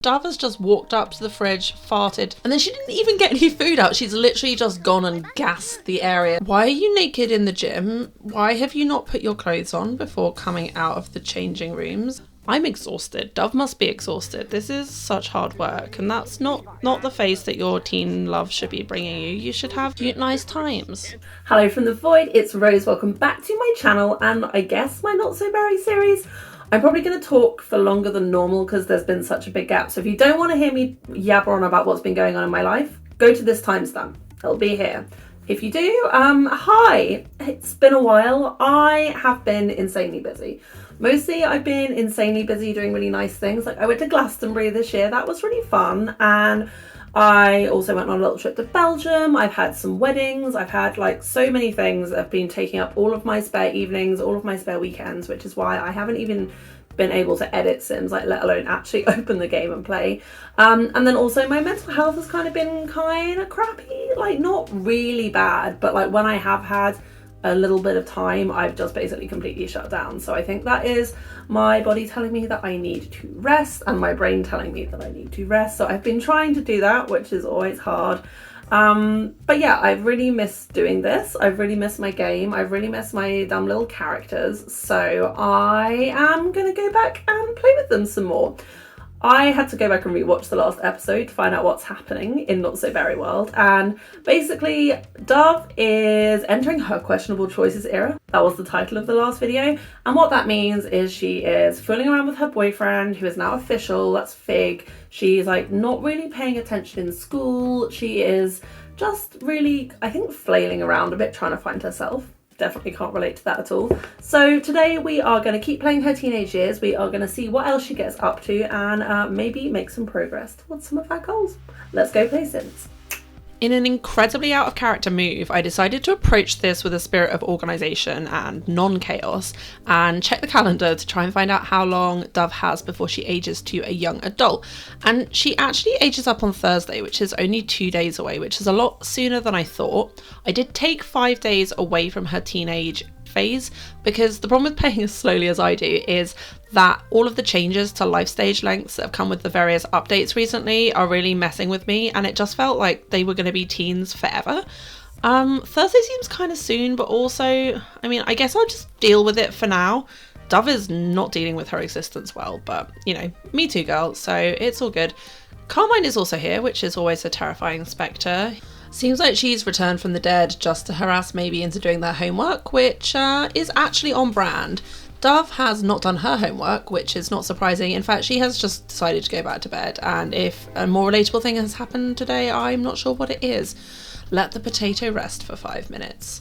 Dove has just walked up to the fridge, farted, and then she didn't even get any food out. She's literally just gone and gassed the area. Why are you naked in the gym? Why have you not put your clothes on before coming out of the changing rooms? I'm exhausted. Dove must be exhausted. This is such hard work, and that's not the face that your teen love should be bringing you. You should have cute, nice times. Hello from the void, it's Rose. Welcome back to my channel and I guess my Not So Berry series. I'm probably going to talk for longer than normal because there's been such a big gap. So if you don't want to hear me yabber on about what's been going on in my life, go to this timestamp. It'll be here. If you do, hi. It's been a while. I have been insanely busy. Mostly I've been insanely busy doing really nice things. Like I went to Glastonbury this year. That was really fun. And I also went on a little trip to Belgium. I've had some weddings. I've had like so many things that have been taking up all of my spare evenings, all of my spare weekends, which is why I haven't even been able to edit Sims, like let alone actually open the game and play. And then also my mental health has kind of been kind of crappy, like not really bad, but like when I have had a little bit of time, I've just basically completely shut down. So I think that is my body telling me that I need to rest and my brain telling me that I need to rest. So I've been trying to do that, which is always hard. But yeah, I've really missed doing this. I've really missed my game. I've really missed my dumb little characters. So I am gonna go back and play with them some more. I had to go back and rewatch the last episode to find out what's happening in Not So Berry World, and basically Dove is entering her questionable choices era. That was the title of the last video, and what that means is she is fooling around with her boyfriend, who is now official, that's Fig. She's like not really paying attention in school. She is just really, I think, flailing around a bit trying to find herself. Definitely can't relate to that at all. So today we are going to keep playing her teenage years. We are going to see what else she gets up to and maybe make some progress towards some of our goals. Let's go play Sims. In an incredibly out of character move, I decided to approach this with a spirit of organisation and non-chaos and check the calendar to try and find out how long Dove has before she ages to a young adult. And she actually ages up on Thursday, which is only 2 days away, which is a lot sooner than I thought. I did take 5 days away from her teenage phase because the problem with playing as slowly as I do is that all of the changes to life stage lengths that have come with the various updates recently are really messing with me, and it just felt like they were going to be teens forever. Thursday seems kind of soon, but also, I mean, I guess I'll just deal with it for now. Dove is not dealing with her existence well, but you know, me too, girl, so it's all good. Carmine is also here, which is always a terrifying spectre. Seems like she's returned from the dead just to harass Maybe into doing their homework, which is actually on brand. Dove has not done her homework, which is not surprising. In fact, she has just decided to go back to bed, and if a more relatable thing has happened today, I'm not sure what it is. Let the potato rest for 5 minutes.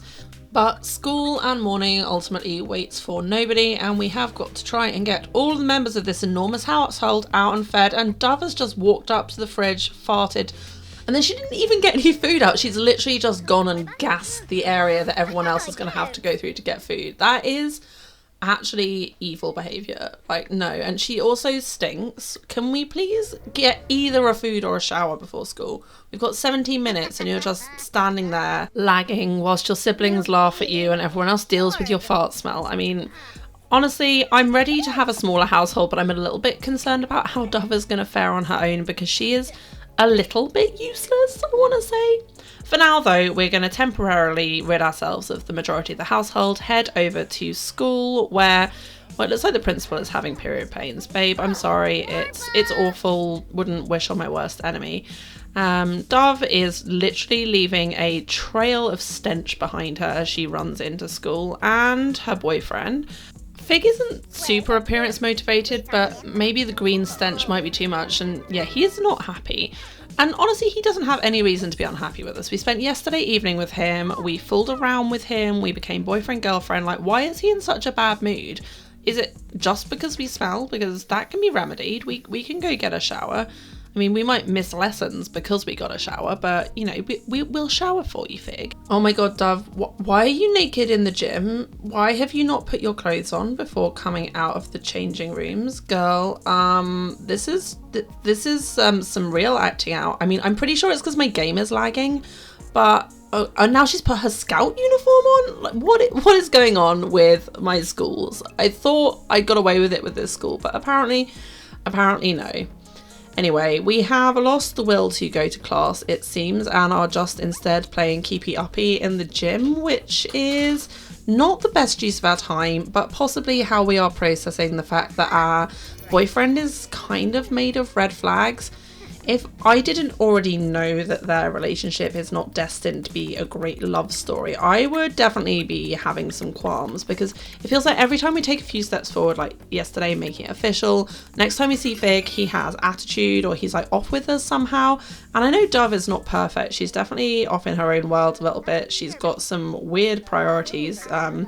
But school and morning ultimately waits for nobody, and we have got to try and get all the members of this enormous household out and fed, and Dove has just walked up to the fridge, farted, and then she didn't even get any food out. She's literally just gone and gassed the area that everyone else is going to have to go through to get food. That is actually evil behaviour. Like, no. And she also stinks. Can we please get either a food or a shower before school? We've got 17 minutes and you're just standing there lagging whilst your siblings laugh at you and everyone else deals with your fart smell. I mean, honestly, I'm ready to have a smaller household, but I'm a little bit concerned about how Dove is going to fare on her own because she is a little bit useless, I want to say. For now though, we're going to temporarily rid ourselves of the majority of the household, head over to school where, well, it looks like the principal is having period pains. Babe, I'm sorry, it's awful, wouldn't wish on my worst enemy. Dove is literally leaving a trail of stench behind her as she runs into school, and her boyfriend. Fig isn't super appearance motivated, but maybe the green stench might be too much, and yeah, he is not happy. And honestly, he doesn't have any reason to be unhappy with us. We spent yesterday evening with him, we fooled around with him, we became boyfriend-girlfriend. Like, why is he in such a bad mood? Is it just because we smell? Because that can be remedied. We can go get a shower. I mean, we might miss lessons because we got a shower, but, you know, we'll shower for you, Fig. Oh my god, Dove, why are you naked in the gym? Why have you not put your clothes on before coming out of the changing rooms? Girl, this is some real acting out. I mean, I'm pretty sure it's because my game is lagging, but... Oh, and now she's put her scout uniform on? Like, what is going on with my schools? I thought I got away with it with this school, but apparently no. Anyway, we have lost the will to go to class, it seems, and are just instead playing keepy uppy in the gym, which is not the best use of our time, but possibly how we are processing the fact that our boyfriend is kind of made of red flags. If I didn't already know that their relationship is not destined to be a great love story, I would definitely be having some qualms, because it feels like every time we take a few steps forward, like yesterday making it official, next time we see Fig, he has attitude or he's like off with us somehow. And I know Dove is not perfect. She's definitely off in her own world a little bit. She's got some weird priorities, and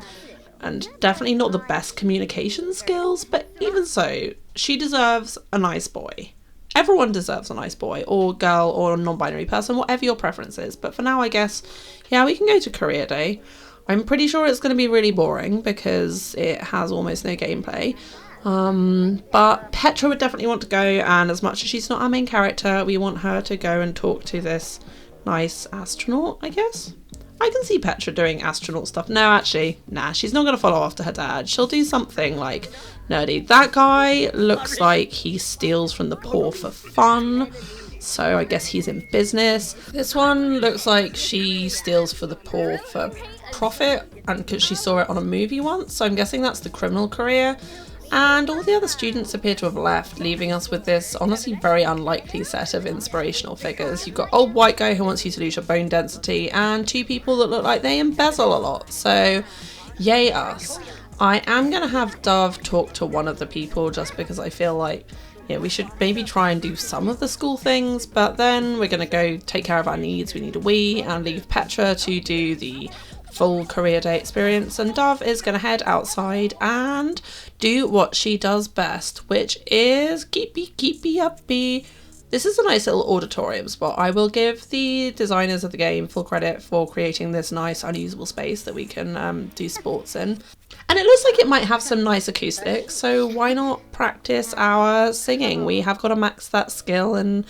definitely not the best communication skills, but even so, she deserves a nice boy. Everyone deserves a nice boy or girl or non-binary person, whatever your preference is. But for now, I guess, yeah, we can go to career day. I'm pretty sure it's going to be really boring because it has almost no gameplay. But Petra would definitely want to go, and as much as she's not our main character, we want her to go and talk to this nice astronaut, I guess. I can see Petra doing astronaut stuff. No, actually, nah, she's not going to follow after her dad. She'll do something like nerdy. That guy looks like he steals from the poor for fun, so I guess he's in business. This one looks like she steals for the poor for profit, and because she saw it on a movie once, so I'm guessing that's the criminal career. And all the other students appear to have left, leaving us with this honestly very unlikely set of inspirational figures. You've got old white guy who wants you to lose your bone density, and two people that look like they embezzle a lot. So, yay us. I am going to have Dove talk to one of the people just because I feel like, yeah, we should maybe try and do some of the school things, but then we're going to go take care of our needs. We need a wee, and leave Petra to do the full career day experience, and Dove is going to head outside and do what she does best, which is keepy uppy. This is a nice little auditorium spot. I will give the designers of the game full credit for creating this nice unusable space that we can do sports in. And it looks like it might have some nice acoustics, so why not practice our singing? We have got to max that skill, and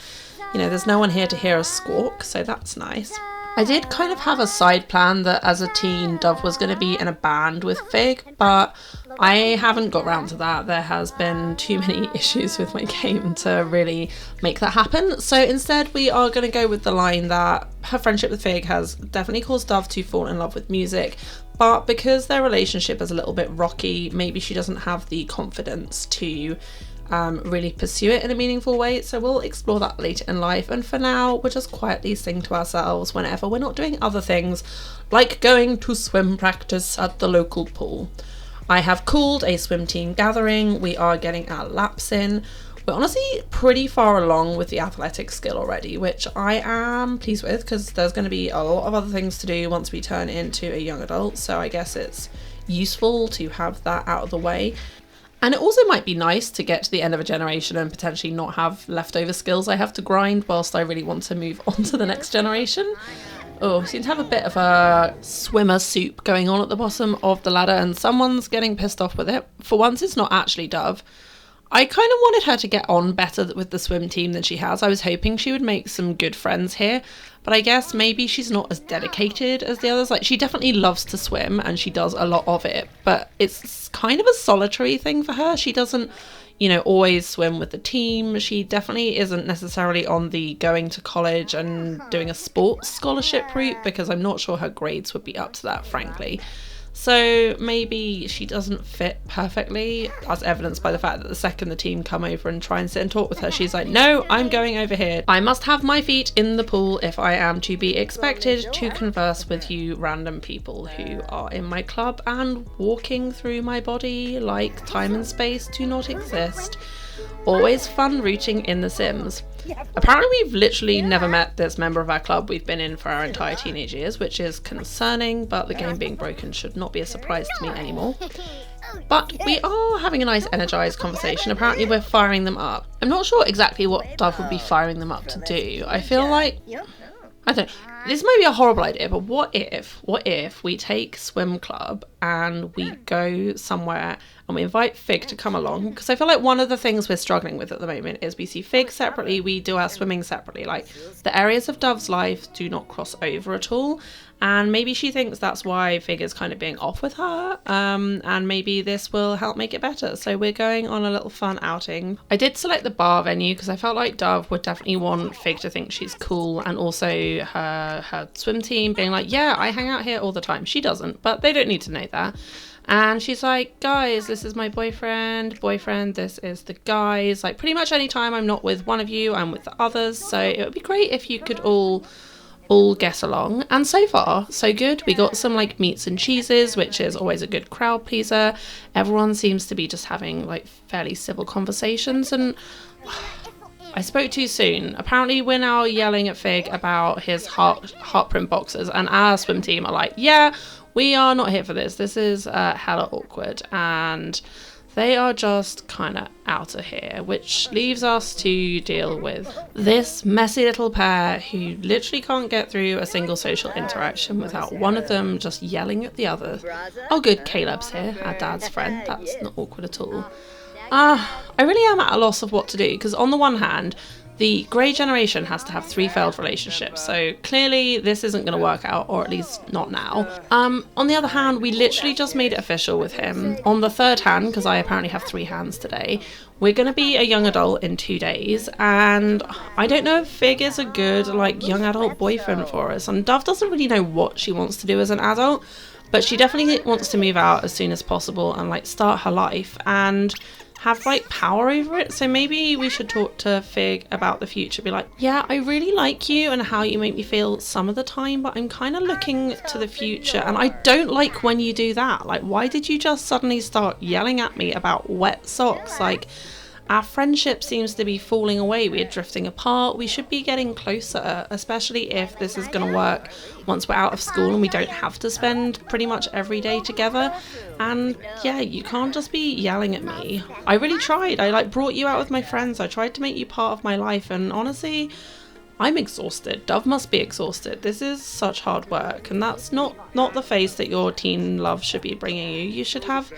you know, there's no one here to hear us squawk, so that's nice. I did kind of have a side plan that as a teen, Dove was going to be in a band with Fig, but I haven't got round to that. There has been too many issues with my game to really make that happen. So instead, we are going to go with the line that her friendship with Fig has definitely caused Dove to fall in love with music, but because their relationship is a little bit rocky, maybe she doesn't have the confidence to really pursue it in a meaningful way, so we'll explore that later in life, and for now we'll just quietly sing to ourselves whenever we're not doing other things like going to swim practice at the local pool. I have called a swim team gathering. We are getting our laps in. We're honestly pretty far along with the athletic skill already, which I am pleased with because there's going to be a lot of other things to do once we turn into a young adult, so I guess it's useful to have that out of the way. And it also might be nice to get to the end of a generation and potentially not have leftover skills I have to grind whilst I really want to move on to the next generation. Oh, we seem to have a bit of a swimmer soup going on at the bottom of the ladder, and someone's getting pissed off with it. For once, it's not actually Dove. I kind of wanted her to get on better with the swim team than she has. I was hoping she would make some good friends here, but I guess maybe she's not as dedicated as the others. Like, she definitely loves to swim and she does a lot of it, but it's kind of a solitary thing for her. She doesn't, you know, always swim with the team. She definitely isn't necessarily on the going to college and doing a sports scholarship route, because I'm not sure her grades would be up to that, frankly. So maybe she doesn't fit perfectly, as evidenced by the fact that the second the team come over and try and sit and talk with her, she's like, no, I'm going over here. I must have my feet in the pool if I am to be expected to converse with you random people who are in my club and walking through my body like time and space do not exist. Always fun rooting in The Sims. Apparently we've literally never met this member of our club we've been in for our entire teenage years, which is concerning, but the game being broken should not be a surprise to me anymore. But we are having a nice energized conversation. Apparently we're firing them up. I'm not sure exactly what Dove would be firing them up to do. I feel like, I don't know, this might be a horrible idea, but what if we take swim club and we go somewhere and we invite Fig to come along? Because I feel like one of the things we're struggling with at the moment is we see Fig separately, we do our swimming separately. Like, the areas of Dove's life do not cross over at all. And maybe she thinks that's why Fig is kind of being off with her, and maybe this will help make it better. So we're going on a little fun outing. I did select the bar venue because I felt like Dove would definitely want Fig to think she's cool, and also her swim team being like, yeah, I hang out here all the time. She doesn't, but they don't need to know that. And she's like, guys, this is my boyfriend, this is the guys. Like, pretty much any time I'm not with one of you, I'm with the others. So it would be great if you could all get along. And so far, so good. We got some like meats and cheeses, which is always a good crowd pleaser. Everyone seems to be just having like fairly civil conversations, and I spoke too soon. Apparently we're now yelling at Fig about his heart print boxes, and our swim team are like, yeah, we are not here for this. This is hella awkward. And they are just kind of out of here, which leaves us to deal with this messy little pair who literally can't get through a single social interaction without one of them just yelling at the other. Oh good, Caleb's here, our dad's friend. That's not awkward at all. I really am at a loss of what to do, because on the one hand, the grey generation has to have 3 failed relationships, so clearly this isn't going to work out, or at least not now. On the other hand, we literally just made it official with him. On the third hand, because I apparently have 3 hands today, we're going to be a young adult in 2 days, and I don't know if Fig is a good like young adult boyfriend for us, and Dove doesn't really know what she wants to do as an adult, but she definitely wants to move out as soon as possible and like start her life and have like power over it. So maybe we should talk to Fig about the future. Be like, yeah, I really like you and how you make me feel some of the time, but I'm kind of looking to the future, and I don't like when you do that. Like, why did you just suddenly start yelling at me about wet socks? Like, our friendship seems to be falling away. We're drifting apart. We should be getting closer, especially if this is going to work once we're out of school and we don't have to spend pretty much every day together. And yeah, you can't just be yelling at me. I really tried. I like brought you out with my friends. I tried to make you part of my life, and honestly, I'm exhausted. Dove must be exhausted. This is such hard work, and that's not the face that your teen love should be bringing you. You should have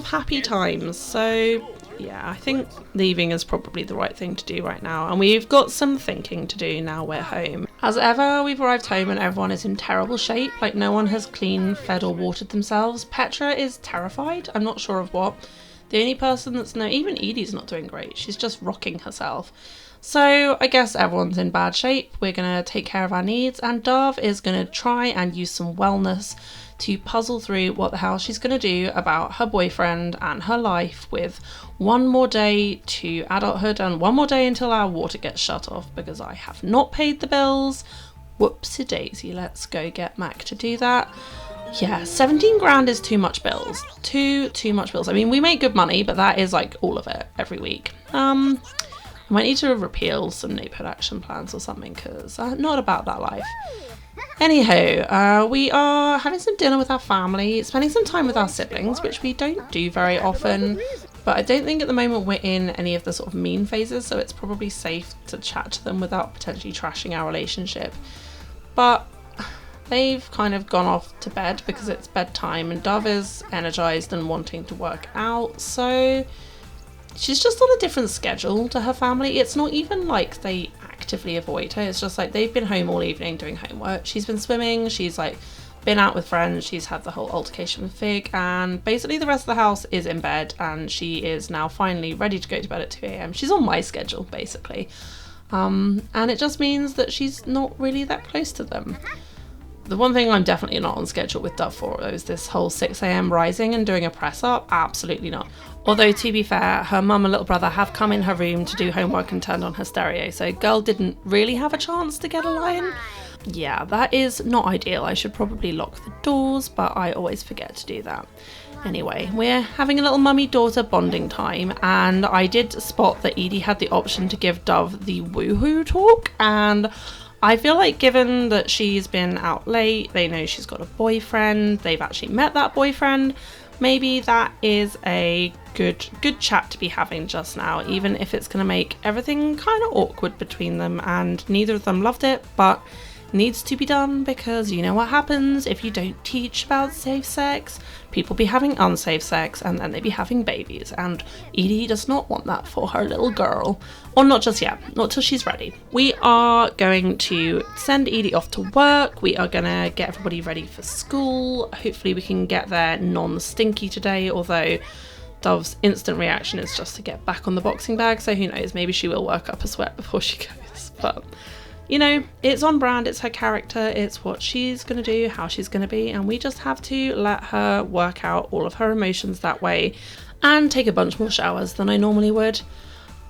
happy times. So yeah, I think leaving is probably the right thing to do right now, and we've got some thinking to do now we're home. As ever, we've arrived home and everyone is in terrible shape. Like, no one has cleaned, fed or watered themselves. Petra is terrified. I'm not sure of what. The only person that's even Edie's not doing great. She's just rocking herself. So I guess everyone's in bad shape. We're going to take care of our needs, and Dove is going to try and use some wellness to puzzle through what the hell she's going to do about her boyfriend and her life, with one more day to adulthood and one more day until our water gets shut off, because I have not paid the bills. Whoopsie daisy, let's go get Mac to do that. Yeah, 17 grand is too much bills. Too much bills. I mean, we make good money, but that is like all of it every week. I might need to repeal some neighborhood action plans or something, because I'm not about that life. Anyhow, we are having some dinner with our family, spending some time with our siblings, which we don't do very often, but I don't think at the moment we're in any of the sort of mean phases, so it's probably safe to chat to them without potentially trashing our relationship. But they've kind of gone off to bed because it's bedtime, and Dove is energized and wanting to work out, so she's just on a different schedule to her family. It's not even like they actively avoid her, it's just like they've been home all evening doing homework. She's been swimming, she's like been out with friends, she's had the whole altercation with Fig, and basically the rest of the house is in bed, and she is now finally ready to go to bed at 2 a.m. She's on my schedule basically, and it just means that she's not really that close to them. The one thing I'm definitely not on schedule with Dove for is this whole 6 a.m. rising and doing a press up. Absolutely not. Although, to be fair, her mum and little brother have come in her room to do homework and turned on her stereo, so girl didn't really have a chance to get a lie in. Yeah, that is not ideal. I should probably lock the doors, but I always forget to do that. Anyway, we're having a little mummy-daughter bonding time, and I did spot that Edie had the option to give Dove the woohoo talk, and I feel like given that she's been out late, they know she's got a boyfriend, they've actually met that boyfriend, maybe that is a good chat to be having just now, even if it's going to make everything kind of awkward between them, and neither of them loved it, but needs to be done, because you know what happens if you don't teach about safe sex. People be having unsafe sex and then they be having babies, and Edie does not want that for her little girl. Or not just yet, not till she's ready. We are going to send Edie off to work. We are gonna get everybody ready for school. Hopefully we can get there non-stinky today, although Dove's instant reaction is just to get back on the boxing bag, so who knows, maybe she will work up a sweat before she goes. But you know, it's on brand, it's her character, it's what she's gonna do, how she's gonna be, and we just have to let her work out all of her emotions that way and take a bunch more showers than I normally would.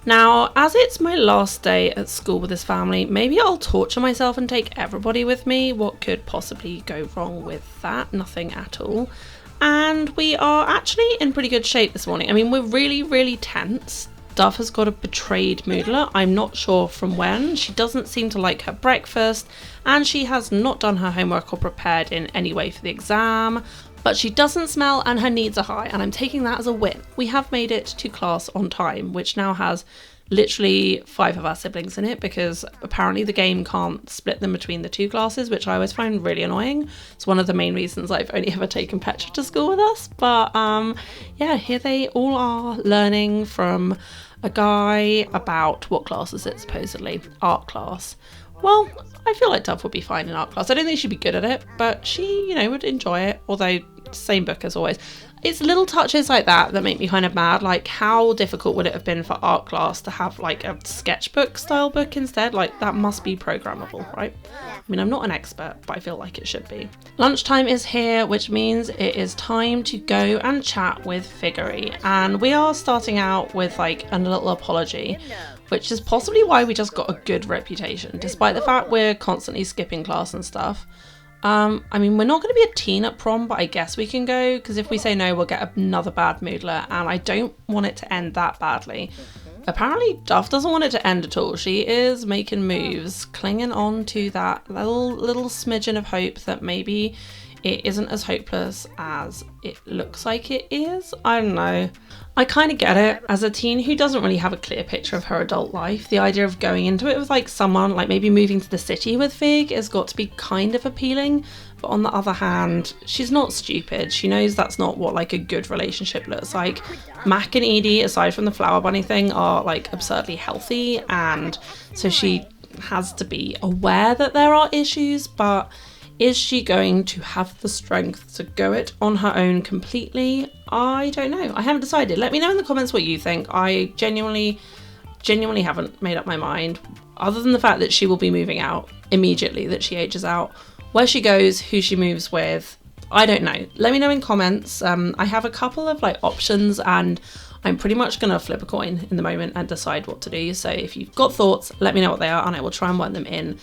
Now, as it's my last day at school with this family, maybe I'll torture myself and take everybody with me. What could possibly go wrong with that? Nothing at all. And we are actually in pretty good shape this morning. I mean, we're really tense. Dove has got a betrayed moodler. I'm not sure from when. She doesn't seem to like her breakfast, and she has not done her homework or prepared in any way for the exam. But she doesn't smell and her needs are high, and I'm taking that as a win. We have made it to class on time, which now has literally 5 of our siblings in it, because apparently the game can't split them between the 2 classes, which I always find really annoying. It's one of the main reasons I've only ever taken Petra to school with us. But yeah, here they all are learning from a guy about what class is it, supposedly art class. Well, I feel like Dove would be fine in art class. I don't think she'd be good at it, but she, you know, would enjoy it, although same book as always. It's little touches like that that make me kind of mad. Like, how difficult would it have been for art class to have like a sketchbook style book instead? Like, that must be programmable, right? I mean, I'm not an expert, but I feel like it should be. Lunchtime is here, which means it is time to go and chat with Figgery. And we are starting out with like a little apology, which is possibly why we just got a good reputation, despite the fact we're constantly skipping class and stuff. I mean, we're not going to be a teen at prom, but I guess we can go, because if we say no, we'll get another bad moodler, and I don't want it to end that badly. Apparently, Dove doesn't want it to end at all. She is making moves, clinging on to that little smidgen of hope that maybe it isn't as hopeless as it looks like it is. I don't know. I kind of get it. As a teen who doesn't really have a clear picture of her adult life, the idea of going into it with like someone, like maybe moving to the city with Fig, has got to be kind of appealing. But on the other hand, she's not stupid. She knows that's not what like a good relationship looks like. Mac and Edie, aside from the flower bunny thing, are like absurdly healthy, and so she has to be aware that there are issues, but is she going to have the strength to go it on her own completely? I don't know. I haven't decided. Let me know in the comments what you think. I genuinely haven't made up my mind, other than the fact that she will be moving out immediately, that she ages out. Where she goes, who she moves with, I don't know. Let me know in comments. I have a couple of like options, and I'm pretty much going to flip a coin in the moment and decide what to do. So if you've got thoughts, let me know what they are, and I will try and work them in.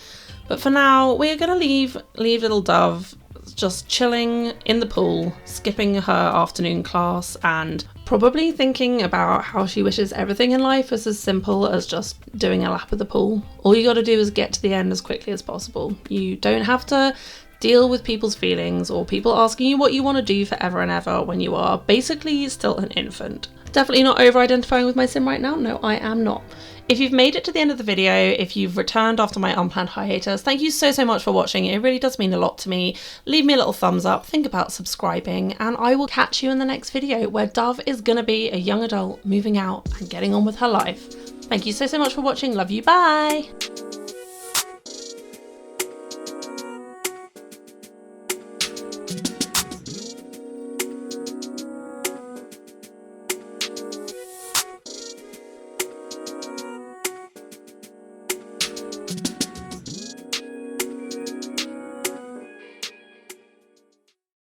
But for now, we're going to leave little Dove just chilling in the pool, skipping her afternoon class, and probably thinking about how she wishes everything in life was as simple as just doing a lap of the pool. All you got to do is get to the end as quickly as possible. You don't have to deal with people's feelings or people asking you what you want to do forever and ever when you are basically still an infant. Definitely not over-identifying with my sim right now. No, I am not. If you've made it to the end of the video, if you've returned after my unplanned hiatus, thank you so much for watching. It really does mean a lot to me. Leave me a little thumbs up, think about subscribing, and I will catch you in the next video where Dove is gonna be a young adult moving out and getting on with her life. Thank you so much for watching. Love you. Bye.